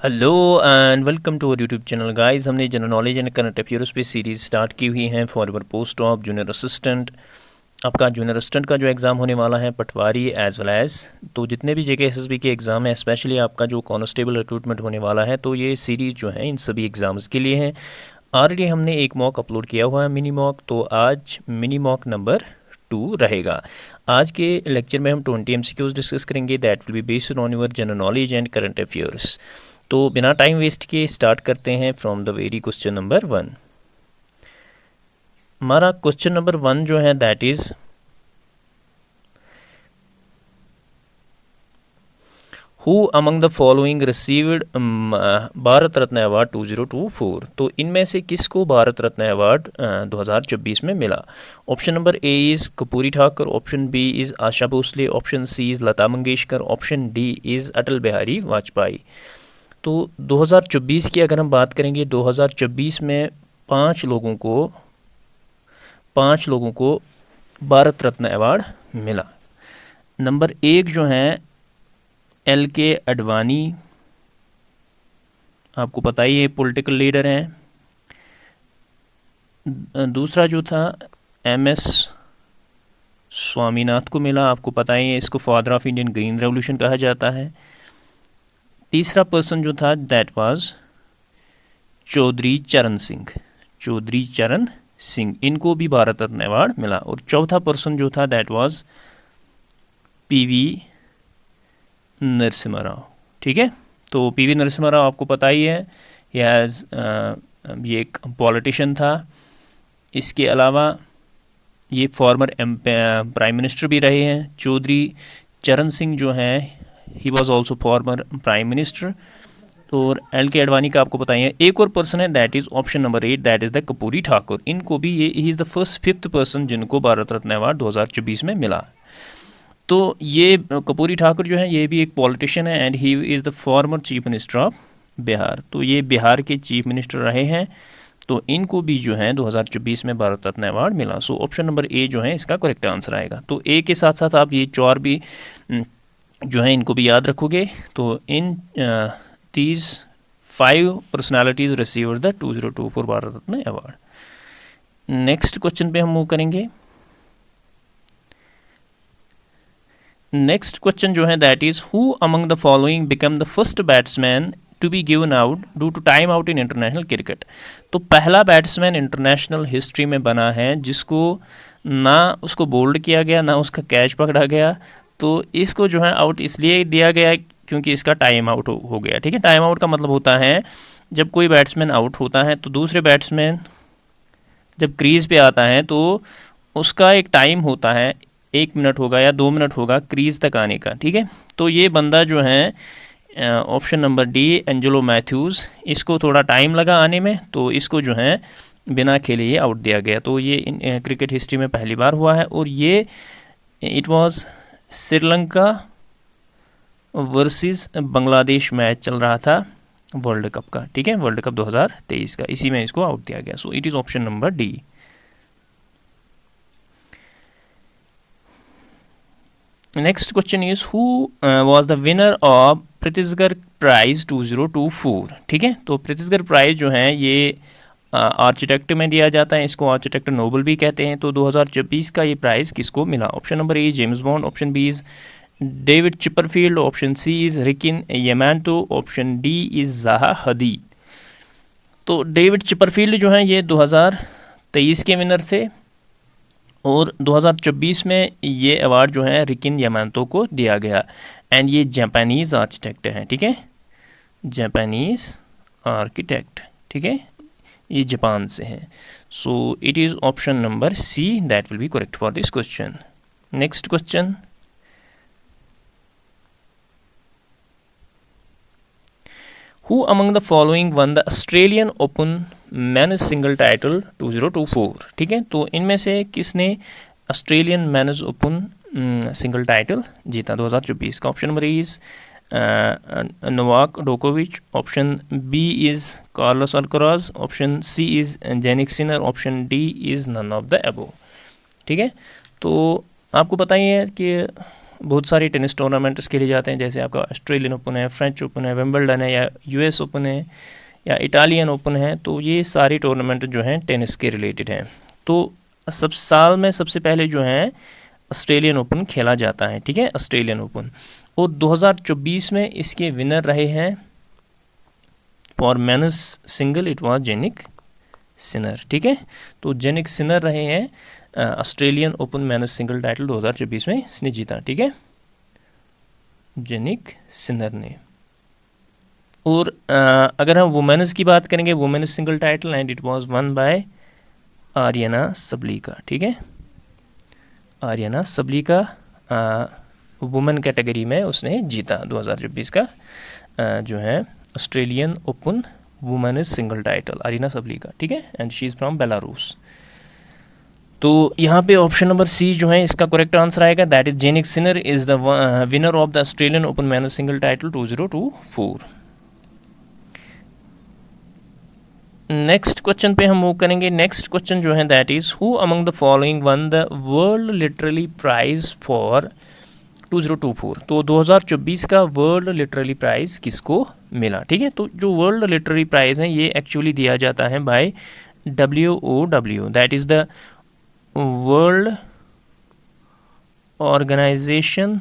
Hello and welcome to our YouTube channel guys. हमने general knowledge and current affairs पे series start की हुई हैं for our post of junior assistant. आपका junior assistant का जो एग्ज़ाम होने वाला है पटवारी एज वेल एज़ तो जितने भी जेके एसएसबी के एग्ज़ाम है, स्पेशली आपका जो कांस्टेबल रिक्रूटमेंट होने वाला है, तो ये सीरीज़ जो है इन सभी एग्ज़ाम्स के लिए है। ऑलरेडी हमने एक मॉक अपलोड किया हुआ है, मिनी मॉक, तो आज मिनी मॉक नंबर 2 रहेगा। आज के लेक्चर में हम 20 MCQs डिस्कस करेंगे that will be based on your general knowledge and current affairs. तो बिना टाइम वेस्ट किए स्टार्ट करते हैं from the very question number 1। हमारा क्वेश्चन नंबर 1 जो है that is who among the following received Bharat Ratna award 2024। तो इनमें से किसको भारत रत्न अवार्ड 2024 में मिला? Option number A is Karpoori Thakur, option B is Asha Bhosle, option C is Lata Mangeshkar, option D is Atal Bihari Vajpayee. तो 2024 की अगर हम बात करेंगे, 2024 में पाँच लोगों को भारत रत्न अवार्ड मिला। नंबर 1 जो हैं LK अडवाणी, आपको पता ही है पॉलिटिकल लीडर हैं। दूसरा जो था MS स्वामीनाथन को मिला, आपको पता ही है, इसको father of Indian green revolution कहा जाता है। तीसरा पर्सन जो था दैट वाज चौधरी चरण सिंह, इनको भी भारत रत्न अवार्ड मिला। और चौथा पर्सन जो था that was PV Narasimha Rao. ठीक है, तो PV नरसिम्हा राव आपको पता ही है, ये एक पॉलिटिशियन था। इसके अलावा ये फॉर्मर प्राइम मिनिस्टर भी रहे हैं। चौधरी चरण सिंह जो हैं he was also former prime minister. और LK अडवाणी का आपको बताइए। एक और पर्सन है that is option number 8, that is the Karpoori Thakur. इनको भी ये ही is the first 5th person जिनको भारत रत्न अवार्ड 2024 में मिला। तो ये कपूरी ठाकुर जो है ये भी एक पॉलिटिशियन है and he is the former chief minister of Bihar. तो ये बिहार के चीफ मिनिस्टर रहे हैं, तो इनको भी जो है 2024 में भारत रत्न अवार्ड मिला। सो ऑप्शन नंबर ए जो है इसका करेक्ट आंसर आएगा। तो ए के साथ साथ आप ये 4 भी जो है इनको भी याद रखोगे। तो इन these 5 personalities received the 2024 Bharat Ratna award. Next question पे हम मूव करेंगे। नेक्स्ट क्वेश्चन जो है that is who among the following become the first batsman to be given out due to time out in international cricket. तो पहला batsman international history में बना है जिसको ना उसको बोल्ड किया गया ना उसका कैच पकड़ा गया। तो इसको जो है आउट इसलिए दिया गया क्योंकि इसका टाइम आउट हो गया। ठीक है, टाइम आउट का मतलब होता है जब कोई बैट्समैन आउट होता है तो दूसरे बैट्समैन जब क्रीज पे आता है तो उसका एक टाइम होता है, 1 मिनट होगा या 2 मिनट होगा क्रीज तक आने का। ठीक है, तो ये बंदा जो है option number D Angelo Mathews, इसको थोड़ा टाइम लगा आने में, तो इसको जो है बिना खेले ये आउट दिया गया। तो ये क्रिकेट हिस्ट्री में पहली बार हुआ है और ये it was Sri Lanka versus Bangladesh match चल रहा था वर्ल्ड कप का। ठीक है, वर्ल्ड कप 2023 का, इसी में इसको आउट दिया गया। So it is option number D. Next question is who was the winner of Pritzker prize 2024। ठीक है, तो प्रितिसगढ़ प्राइज जो है ये आर्किटेक्ट में दिया जाता है, इसको आर्किटेक्ट नोबल भी कहते हैं। तो 2024 का ये प्राइज़ किसको मिला? Option number A James Bond, option B is David Chipperfield, option C is Riken Yamamoto, option D is Zaha Hadid. तो डेविड चिपरफील्ड जो हैं ये 2023 के विनर थे और 2024 में ये अवार्ड जो है रिकिन यमांतो को दिया गया एंड ये जापानीज़ आर्किटेक्ट हैं। ठीक है, जापानीज़ आर्किटेक्ट। ठीक है, ये जापान से हैं। सो it is option number C that will be correct for this question. Next question, Who among the following won the Australian Open Men's Single Title 2024? ठीक है, तो इनमें से किसने Australian men's open single title जीता 2024 का? ऑप्शन नंबर इज नोवाक डोकोविच, option B is Carlos Alcaraz, option C is Jannik Sinner, option D is none of the above. ठीक है, तो आपको पता ही है कि बहुत सारे टेनिस टूर्नामेंट्स खेले जाते हैं, जैसे आपका ऑस्ट्रेलियन ओपन है, फ्रेंच ओपन है, विंबलडन है, या यूएस ओपन है, या इटालियन ओपन है। तो ये सारे टूर्नामेंट जो हैं टेनिस के रिलेटेड हैं। तो सब साल में सबसे पहले जो है ऑस्ट्रेलियन ओपन खेला जाता है, ठीक है, ऑस्ट्रेलियन ओपन। और 2024 में इसके विनर रहे हैं for men's single it was Jannik Sinner, ठीक है। तो जेनिक सिनर रहे हैं Australian open men's single title 2024 में इसने जीता, ठीक है, जेनिक सिनर ने। और अगर हम वुमेन्स की बात करेंगे, women's single title and it was won by Aryna Sabalenka, ठीक है, आर्याना सबलीका वुमेन कैटेगरी में उसने जीता 2024 का जो है Australian open women's single title, Aryna Sabalenka, ठीक है, and she is from Belarus. तो यहाँ पे ऑप्शन नंबर सी जो है इसका करेक्ट आंसर आएगा, that is Jannik Sinner is the winner of the Australian open men's single title 2024। Next question पे हम मूव करेंगे। नेक्स्ट क्वेश्चन जो है that is who among the following won the world literary prize for 2024। तो 2024 का world literary prize किसको मिला, ठीक है। तो जो वर्ल्ड लिटरेरी प्राइज है ये एक्चुअली दिया जाता है by WOW, that is the world organisation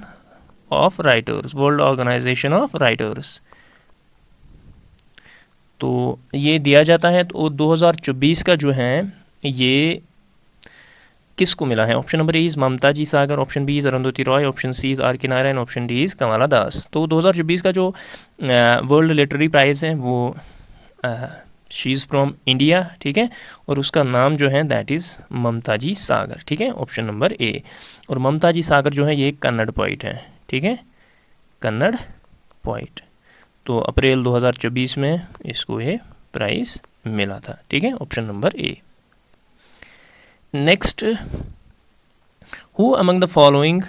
of writers, world organisation of writers. तो ये दिया जाता है। तो 2024 का जो है ये किसको मिला है? Option number A is Mamta G Sagar, option B is Arundhati Roy, option C is R.K. Narayan, option D is Kamala Das. तो 2024 का जो वर्ल्ड लिटरेरी प्राइज़ है वो शी इज़ फ्रॉम इंडिया, ठीक है, और उसका नाम जो है दैट इज़ ममता जी सागर, ठीक है, ऑप्शन नंबर ए। और ममता जी सागर जो है ये कन्नड़ पोइट है, ठीक है, कन्नड़ पोइट। तो अप्रैल 2024 में इसको ये प्राइज़ मिला था, ठीक है, option number A. Next, who among the following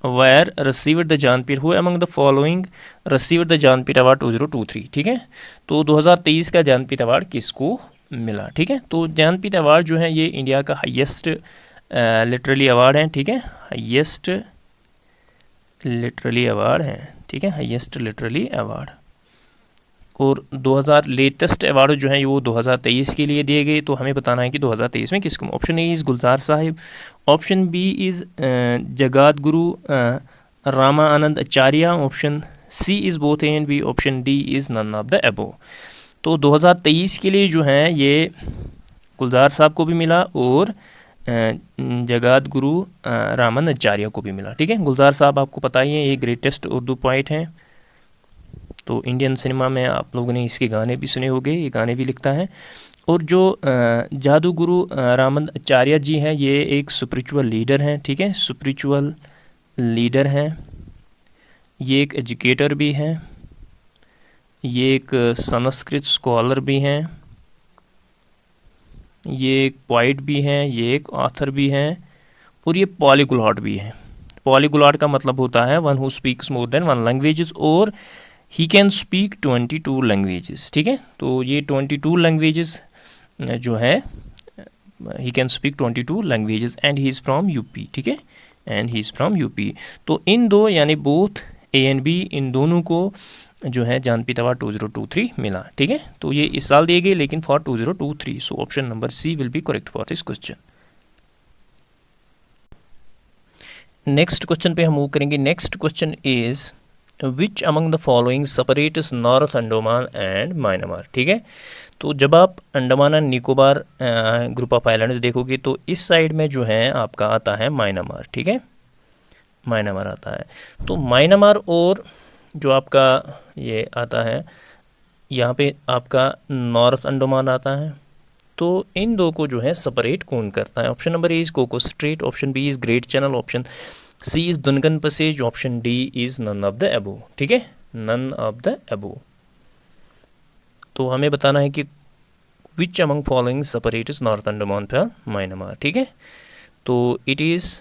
were received the Jnanpith, who among the following received the Jnanpith award 2023, ठीक है। तो 2023 का ज्ञानपीठ अवार्ड किसको मिला, ठीक है। तो ज्ञानपीठ अवार्ड जो है ये इंडिया का हाईएस्ट लिटरेरी अवार्ड है, ठीक है, हाईएस्ट लिटरेरी अवार्ड है, ठीक है, हाईएस्ट लिटरेरी अवार्ड। और 2000 लेटेस्ट अवार्ड जो है वो 2023 के लिए दिए गए। तो हमें बताना है कि 2023 में किसको। Option A is Gulzar Sahib, option B is Jagat Guru Ramanand Acharya, option C is both A and B, option D is none of the above. तो 2023 के लिए जो है ये गुलजार साहब को भी मिला और जगत गुरु रामानंद आचार्य को भी मिला, ठीक है। गुलजार साहब आपको पता ही है ये ग्रेटेस्ट उर्दू पोइट हैं। तो इंडियन सिनेमा में आप लोगों ने इसके गाने भी सुने होंगे, ये गाने भी लिखता है। और जो जादूगुरु रामानंद आचार्य जी हैं ये एक स्पिरिचुअल लीडर हैं, ठीक है, स्पिरिचुअल लीडर हैं, ये एक एजुकेटर भी हैं, ये एक संस्कृत स्कॉलर भी हैं, ये एक पोइट भी हैं, ये एक ऑथर भी हैं, और ये पॉलीग्लॉट भी हैं। पॉलीग्लॉट का मतलब होता है one who speaks more than one languages, और ही कैन स्पीक 22 लैंग्वेजेस, ठीक है। तो ये 22 लैंग्वेजेस जो है he can speak 22 languages and he is from UP, ठीक है, and he is from UP. तो इन दो यानी बोथ ए एंड बी, इन दोनों को जो है ज्ञानपीठ अवार्ड 2023 मिला, ठीक है। तो ये इस साल दिए गए लेकिन for 2023। So option number C will be correct for this question. Next question पे हम मूव करेंगे। Next question is which among the following separates north Andaman and Myanmar, ठीक है। तो जब आप Andaman and Nicobar group of islands देखोगे तो इस साइड में जो है आपका आता है म्यांमार, ठीक है, म्यांमार आता है। तो म्यांमार और जो आपका ये आता है यहाँ पे आपका नॉर्थ अंडमान आता है। तो इन दो को जो है सेपरेट कौन करता है? Option number A is Coco Strait, option B is great channel, option C is Duncan passage, option D is none of the above, ठीक है, नन ऑफ द अबव। तो हमें बताना है कि which among following separates north Andaman from Myanmar, ठीक है। तो it is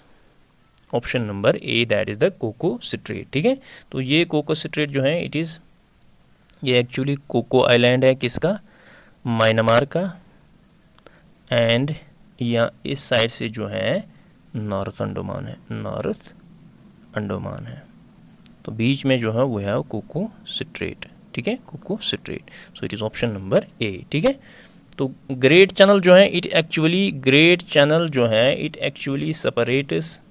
option number A that is the Coco Strait, ठीक है। तो ये कोको स्ट्रेट जो है इट इज़ ये एक्चुअली कोको आइलैंड है किसका? म्यांमार का। एंड या इस साइड से जो है नॉर्थ अंडमान है, नॉर्थ अंडमान है। तो बीच में जो है वो है कोको स्ट्रेट, ठीक है, Coco Strait. So it is option number A, ठीक है। तो ग्रेट चैनल जो है इट एक्चुअली, ग्रेट चैनल जो है it actually separates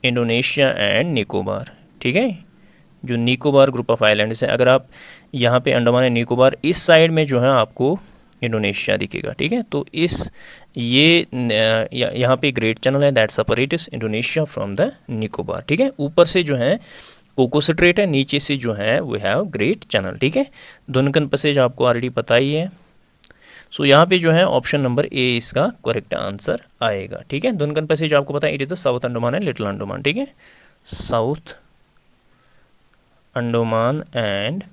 Indonesia and Nicobar, ठीक है। जो निकोबार ग्रुप ऑफ आइलैंड्स है, अगर आप यहाँ पे अंडमान एंड निकोबार, इस साइड में जो है आपको इंडोनेशिया दिखेगा, ठीक है। तो इस ये यहाँ पे ग्रेट चैनल है that separates Indonesia from the Nicobar, ठीक है। ऊपर से जो है कोको स्ट्रेट है, नीचे से जो है वो हैव ग्रेट चैनल, ठीक है। दुनकन पैसेज आपको ऑलरेडी पता ही है। सो यहाँ पे जो है ऑप्शन नंबर ए इसका करेक्ट आंसर आएगा, ठीक है। दुनकन पैसेज आपको पता है it is the South Andaman and Little Andaman, ठीक है, South Andaman and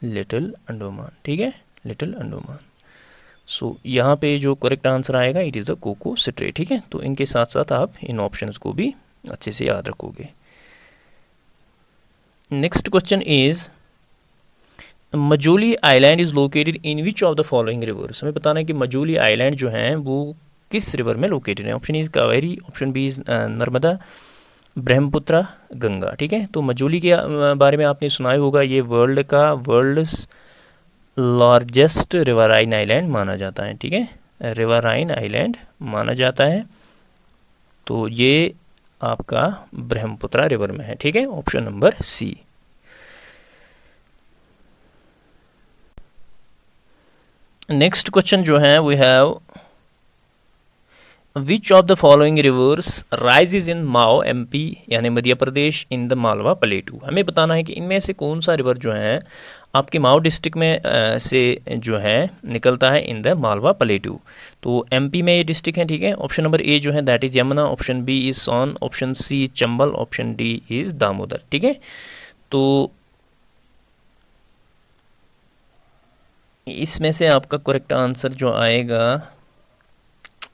Little Andaman, ठीक है, लिटिल अंडमान। सो यहाँ पे जो करेक्ट आंसर आएगा it is the Coco Strait, ठीक है। तो इनके साथ साथ आप इन ऑप्शंस को भी अच्छे से याद रखोगे। Next question is Majuli island is located in which of the following rivers. हमें बताना है कि मजोली आइलैंड जो है वो किस रिवर में लोकेटेड है। Option is Kaveri, option B is Narmada, Brahmaputra, Ganga, ठीक है। तो मजोली के बारे में आपने सुना ही होगा, ये वर्ल्ड का वर्ल्ड्स लार्जेस्ट रिवराइन आइलैंड माना जाता है, ठीक है, रिवराइन आइलैंड माना जाता है। तो ये आपका ब्रह्मपुत्र रिवर में है, ठीक है, option number C. Next question जो है we have which of the following rivers rises in Mhow MP यानी मध्य प्रदेश इन द मालवा प्लेटू। हमें बताना है कि इनमें से कौन सा रिवर जो है आपके माओ डिस्ट्रिक्ट में से जो है निकलता है इन द मालवा प्लेटू। तो एमपी में ये डिस्ट्रिक्ट है, ठीक है। ऑप्शन नंबर ए जो है that is Yamuna, option B is Son, option C Chambal, option D is Damodar, ठीक है। तो इसमें से आपका करेक्ट आंसर जो आएगा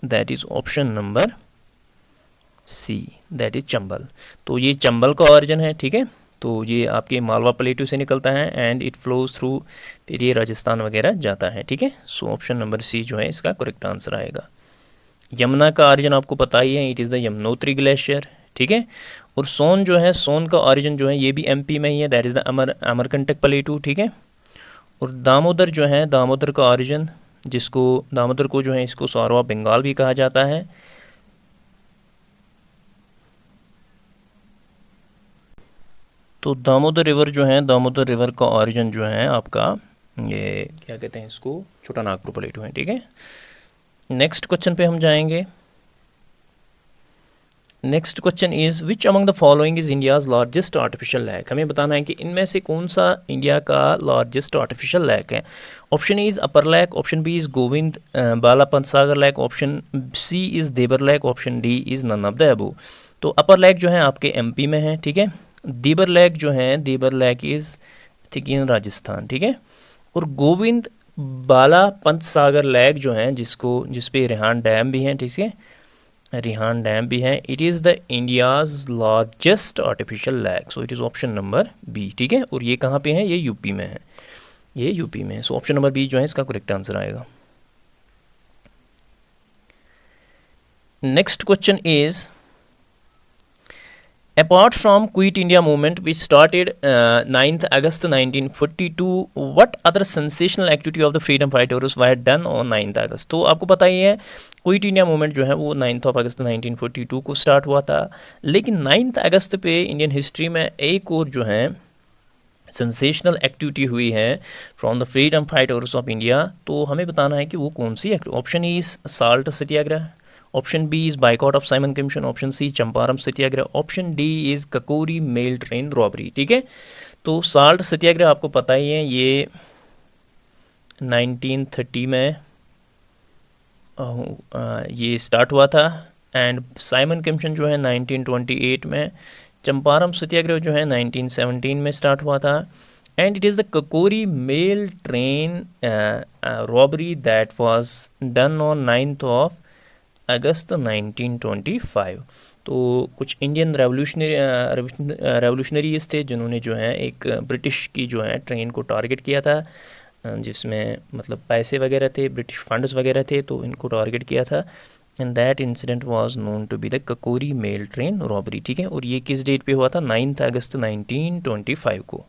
that is option number C, that is Chambal. तो ये चंबल का ऑरिजिन है, ठीक है। तो ये आपके मालवा प्लेटू से निकलता है एंड इट फ्लोज थ्रू, फिर ये राजस्थान वगैरह जाता है, ठीक है। सो ऑप्शन नंबर सी जो है इसका करेक्ट आंसर आएगा। यमुना का ऑरिजिन आपको पता ही है, it is the Yamunotri glacier, ठीक है। और सोन जो है, सोन का ऑरिजिन जो है ये भी एमपी में ही है, दैट इज़ द अमरकंटक प्लेटू, ठीक है। और दामोदर जो है, दामोदर का ऑरिजिन जिसको दामोदर को जो है इसको सौरवा बंगाल भी कहा जाता है। तो दामोदर रिवर जो है, दामोदर रिवर का ऑरिजिन जो है आपका ये क्या कहते हैं इसको, छोटा नागपुर प्लेटू है, ठीक है। नेक्स्ट क्वेश्चन पे हम जाएंगे। Next question is which among the following is India's largest artificial lake. हमें बताना है कि इनमें से कौन सा इंडिया का लार्जेस्ट आर्टिफिशियल लैक है। Option A is upper lack, option B is Govind Bala पंतसागर lack, option C is देबर lack, option D is none of the above. तो अपर लैक जो है आपके एमपी में है, ठीक है। देबर लैक जो है, देबर लैक इज़ ठीक इन राजस्थान, ठीक है। और गोविंद बाला पंतसागर लैक जो है जिस पे रिहान डैम भी है, ठीक है, रिहान डैम भी है, it is the India's largest artificial lake. So it is option number B, ठीक है। और ये कहाँ पे है, ये यूपी में है, ये यूपी में है। सो ऑप्शन नंबर बी जो है इसका करेक्ट आंसर आएगा। Next question is apart from quit India movement which started 9th August 1942 what other sensational activity of the freedom fighters were done on 9th August। तो आपको पता ही है क्विट इंडिया मूवमेंट जो है वो 9th August 1942 को स्टार्ट हुआ था, लेकिन 9th August पे इंडियन हिस्ट्री में एक और जो है सेंसेशनल एक्टिविटी हुई है from the freedom fighters of India. तो हमें बताना है कि वो कौन सी। Option E is salt Satyagraha, option B is boycott of Simon commission, option C Champaran Satyagraha, option D is Kakori mail train robbery, ठीक है। तो साल्ट सत्याग्रह आपको पता ही है, ये 1930 में ये स्टार्ट हुआ था एंड साइमन कमीशन जो है 1928 में, चंपारण सत्याग्रह जो है 1917 में स्टार्ट हुआ था and it is the Kakori mail train robbery that was done on 9th August 1925। तो कुछ इंडियन रेवोल्यूशनरीज थे जिन्होंने जो है एक ब्रिटिश की जो है ट्रेन को टारगेट किया था, जिसमें मतलब पैसे वगैरह थे, ब्रिटिश फंड्स वगैरह थे, तो इनको टारगेट किया था and that incident was known to be the Kakori mail train robbery, ठीक है। और ये किस डेट पे हुआ था? 9 अगस्त 1925 को।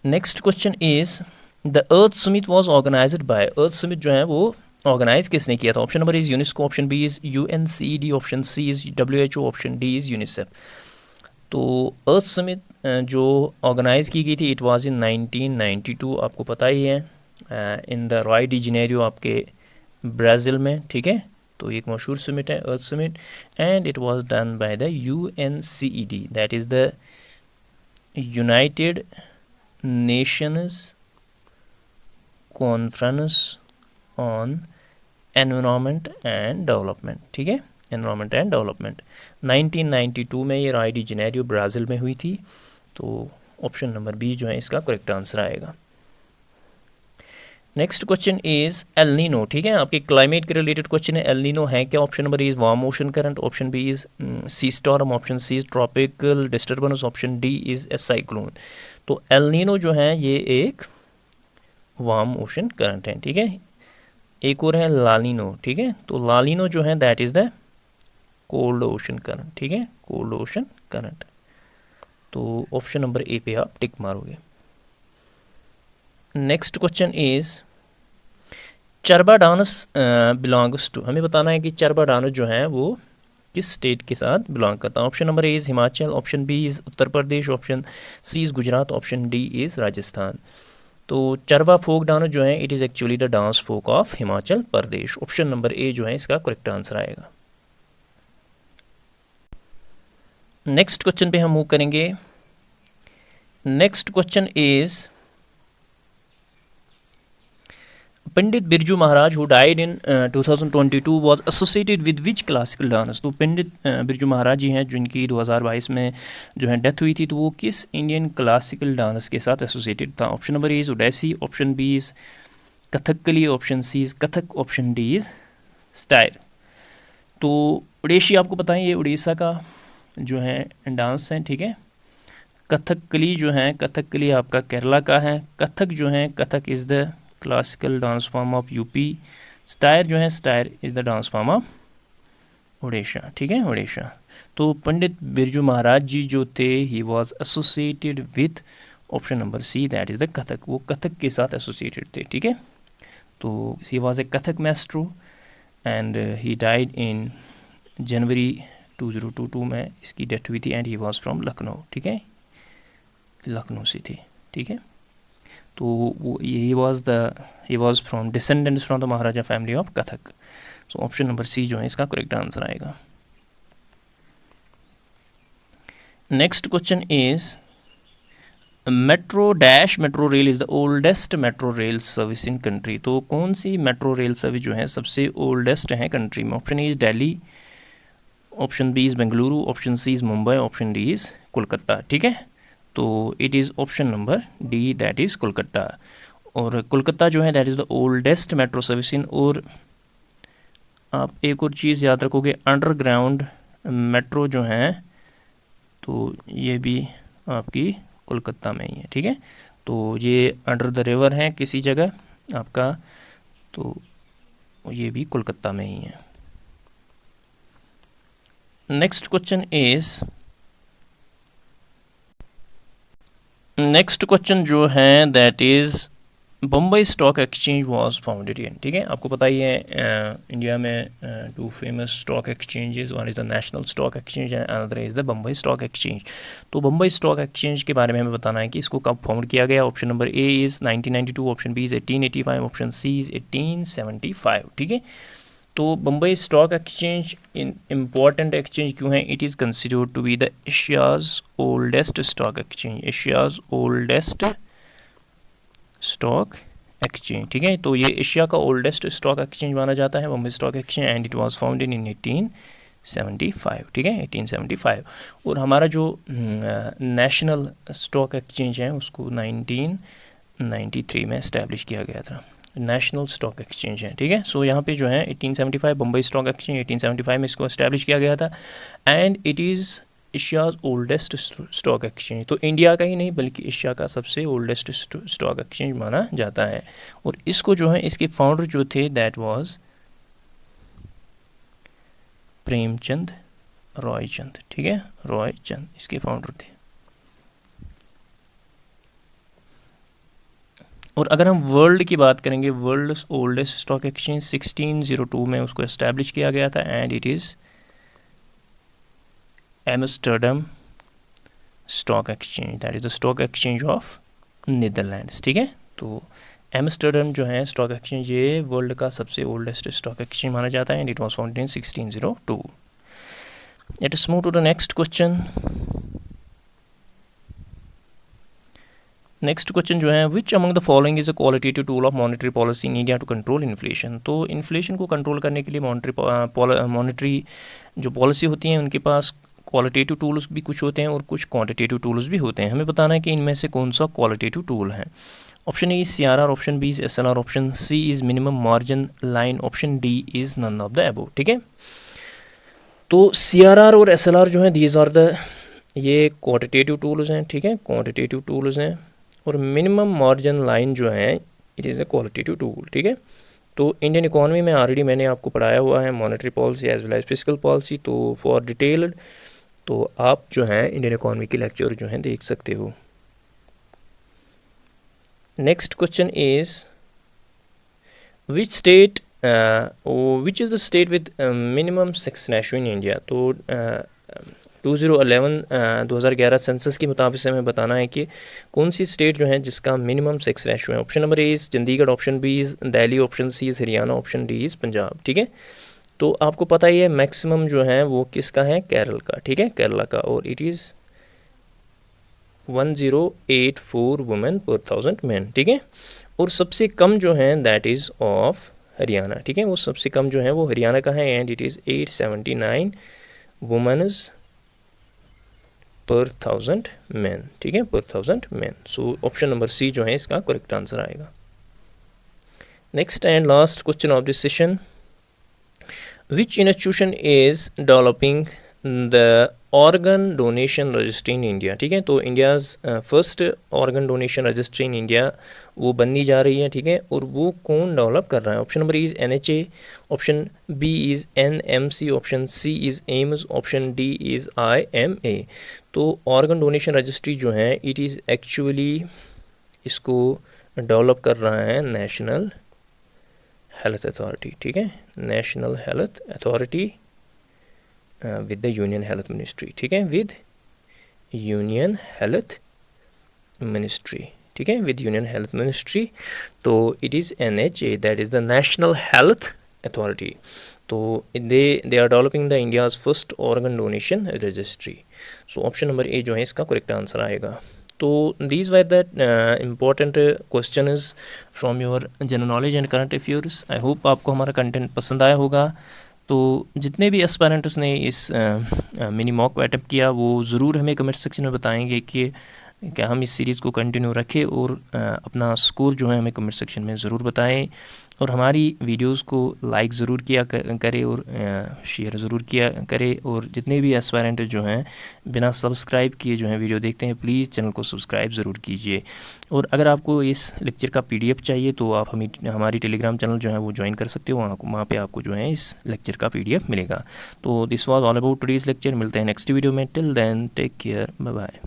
Next question is the Earth Summit was organised by, Earth Summit जो है वो ऑर्गेनाइज किसने किया था? Option number is UNESCO, option B is UNCED, option C is WHO, option D is UNICEF. तो अर्थ समिट जो ऑर्गेनाइज की गई थी इट वाज इन 1992, आपको पता ही है, in the Rio de Janeiro आपके ब्राज़ील में, ठीक है। तो एक मशहूर समिट है Earth summit, and it was done by the UNCED, that is the United Nations conference on environment and development, ठीक है, एनवायरनमेंट एंड डेवलपमेंट। 1992 में ये राय डी जेनेरियो ब्राज़ील में हुई थी। तो ऑप्शन नंबर बी जो है इसका करेक्ट आंसर आएगा। Next question is El Nino, ठीक है, आपके क्लाइमेट के रिलेटेड क्वेश्चन है। एल नीनो है क्या? Option number is warm ocean current, option B is sea storm, option C is tropical disturbance, option D is a cyclone. तो El Nino जो है ये एक वार्म ओशन करंट है, ठीक है। एक और है लालिनो, ठीक है। तो लालिनो जो है that is the cold ocean current, ठीक है, कोल्ड ओशन करंट। तो ऑप्शन नंबर ए पे आप टिक मारोगे। Next question is Charba dance belongs to, हमें बताना है कि चरबा डांस जो है वो किस स्टेट के साथ बिलोंग करता है। Option number A is Himachal, option B is Uttar Pradesh, option C is Gujarat, option D is Rajasthan. तो चरवा फोक डांस जो है it is actually the dance folk of Himachal Pradesh. Option number A जो है इसका करेक्ट आंसर आएगा। नेक्स्ट क्वेश्चन पे हम मूव करेंगे। Next question is Pandit Birju Maharaj who died in 2022 was associated with which classical dance. तो पंडित बिरजू महाराज जी हैं जिनकी 2022 में जो है डेथ हुई थी, तो वो किस इंडियन क्लासिकल डांस के साथ एसोसिएटेड था। Option number A is Odissi, option B is Kathakali, option C is Kathak, option D is style. तो ओडिसी आपको पता है ये उड़ीसा का जो है डांस है, ठीक है। कथकली जो है कथकली आपका केरला का है। कथक जो है Kathak is the classical dance form of UP. Stair जो है stair is the dance form of Orissa, ठीक है, उड़ीसा। तो पंडित बिरजू महाराज जी जो थे he was associated with option number C that is the Kathak, वो कथक के साथ एसोसिएटेड थे, ठीक है। तो he was a Kathak maestro and he died in January 2022 में इसकी डेथ हुई थी and he was from Lucknow, ठीक है, लखनऊ से थी, ठीक है। तो वो he was from descendants from the Maharaja family of Kathak. So option number C जो है इसका करेक्ट आंसर आएगा। Next question is metro rail is the oldest metro rail service in country. तो कौन सी मेट्रो रेल सर्विस जो है सबसे ओल्डेस्ट है कंट्री में। Option A is Delhi, option B is Bengaluru, option C is Mumbai, option D is Kolkata, ठीक है। तो it is option number D that is Kolkata. और कोलकाता जो है that is the oldest metro service in. और आप एक और चीज़ याद रखोगे, अंडरग्राउंड मेट्रो जो है तो ये भी आपकी कोलकाता में ही है, ठीक है। तो ये अंडर द रिवर है किसी जगह आपका, तो ये भी कोलकाता में ही है। Next question is next question जो है that is Bombay stock exchange was founded in, ठीक है। आपको पता ही है इंडिया में two famous stock exchanges, one is the national stock exchange and another is the Bombay stock exchange. तो बम्बई स्टॉक एक्सचेंज के बारे में हमें बताना है कि इसको कब फाउंड किया गया। Option number A is 1992, option B is 1885, option C is 1875, ठीक है। तो Bombay stock exchange important exchange क्यों है? It is considered to be the Asia's oldest stock exchange, Asia's oldest stock exchange, ठीक है। तो ये एशिया का ओल्डेस्ट स्टॉक एक्सचेंज माना जाता है Bombay stock exchange and it was founded इन 1875, ठीक है, 1875। और हमारा जो नेशनल स्टॉक एक्सचेंज है उसको 1993 में इस्टेब्लिश किया गया था, नेशनल स्टॉक एक्सचेंज है, ठीक है। सो यहाँ पे जो है 1875 बम्बई स्टॉक एक्सचेंज 1875 में इसको इस्टेब्लिश किया गया था and it is Asia's oldest stock exchange, तो इंडिया का ही नहीं बल्कि एशिया का सबसे ओल्डेस्ट स्टॉक एक्सचेंज माना जाता है। और इसको जो है इसके फाउंडर जो थे दैट वाज प्रेमचंद रॉयचंद, ठीक है, रॉयचंद इसके फाउंडर थे। और अगर हम वर्ल्ड की बात करेंगे, वर्ल्ड ओल्डेस्ट स्टॉक एक्सचेंज 1602 में उसको एस्टैब्लिश किया गया था and it is Amsterdam stock exchange, that is the stock exchange of Netherlands, ठीक है। तो एम्स्टर्डम जो है स्टॉक एक्सचेंज ये वर्ल्ड का सबसे ओल्डेस्ट स्टॉक एक्सचेंज माना जाता है and it was founded in 1602। Let us move to the next question. Next question जो है which among the following is a qualitative tool of monetary policy in India to control inflation. तो inflation को control करने के लिए monetary जो policy होती है उनके पास क्वालिटेटिव टूल्स भी कुछ होते हैं और कुछ क्वांटिटेटिव टूल्स भी होते हैं। हमें बताना है कि इनमें से कौन सा क्वालिटेटिव टूल है। Option A is CRR, option B is SLR, option C is minimum margin line, option D is none of the above, ठीक है। तो CRR और SLR जो है दीज आर द ये क्वांटिटेटिव टूल्स हैं, ठीक है, क्वांटिटेटिव टूल्स हैं। और मिनिमम मार्जिन लाइन जो है it is a qualitative tool, ठीक है। तो इंडियन इकोनॉमी में ऑलरेडी मैंने आपको पढ़ाया हुआ है monetary policy as well as fiscal policy, तो फॉर डिटेल्ड तो आप जो है इंडियन इकोनॉमी के लेक्चर जो हैं देख सकते हो। Next question is which state which is the state with minimum sex ratio in India. तो 2011 सेंसस के मुताबिक से हमें बताना है कि कौन सी स्टेट जो है जिसका मिनिमम सेक्स रेशियो है। Option number A is Chandigarh, option B is Delhi, option C is Haryana, option D is Punjab, ठीक है। तो आपको पता ही है मैक्सिमम जो है वो किसका है, केरल का, ठीक है, केरला का, और इट इज़ 1084 वुमेन पर 1000 मैन, ठीक है। और सबसे कम जो है दैट इज़ ऑफ हरियाणा, ठीक है, वो सबसे कम जो है वो हरियाणा का है एंड इट इज़ 879 वुमेन्स पर 1000 मैन, ठीक है, पर 1000 man. So option number C जो है इसका करेक्ट आंसर आएगा। Next and last question of this session, which institution is developing the organ donation registry in India, ठीक है। तो India's first organ donation registry in India वो बननी जा रही है, ठीक है, और वो कौन डेवलप कर रहा है। Option number is NHA, option B is NMC, option C is AIIMS, option D is IMA। तो ऑर्गन डोनेशन रजिस्ट्री जो है इट इज़ एक्चुअली इसको डेवलप कर रहा है नेशनल हेल्थ अथॉरिटी, ठीक है, national health authority with the union health ministry, ठीक है, विद यूनियन हेल्थ मिनिस्ट्री, ठीक है, विद यूनियन हेल्थ मिनिस्ट्री। तो it is NHA, that is the national health authority. तो दे are developing the India's first organ donation registry. So option number A जो है इसका correct answer आएगा। तो these were the important question is from your general knowledge and current affairs. I hope आपको हमारा content पसंद आया होगा। तो जितने भी एस्पायरेंट्स ने इस मिनी मॉक को अटेम्प्ट किया वो ज़रूर हमें कमेंट सेक्शन में बताएंगे कि क्या हम इस सीरीज़ को कंटिन्यू रखें, और अपना स्कोर जो है हमें कमेंट सेक्शन में ज़रूर बताएं। और हमारी वीडियोस को लाइक ज़रूर किया करें और शेयर ज़रूर किया करें। और जितने भी एस्पायरेंट जो हैं बिना सब्सक्राइब किए जो हैं वीडियो देखते हैं, प्लीज़ चैनल को सब्सक्राइब ज़रूर कीजिए। और अगर आपको इस लेक्चर का PDF चाहिए तो आप हमारी टेलीग्राम चैनल जो है वो ज्वाइन कर सकते हो, वहाँ पे आपको जो है इस लेक्चर का PDF मिलेगा। तो this was all about today's lecture. मिलते हैं नेक्स्ट वीडियो में। Till then take care, bye bye.